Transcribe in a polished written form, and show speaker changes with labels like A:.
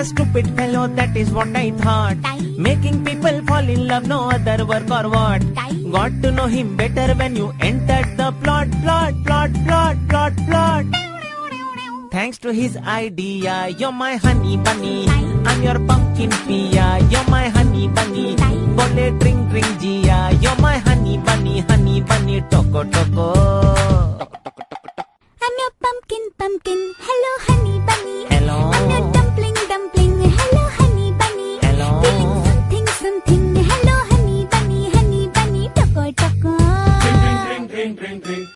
A: a stupid fellow, that is what I thought. Making people fall in love, no other work or what. Got to know him better when you entered the plot. Thanks to his idea, you're my honey bunny. I'm your pumpkin pia, you're my honey bunny. Bole drink Gia, you're my honey bunny, toco toco.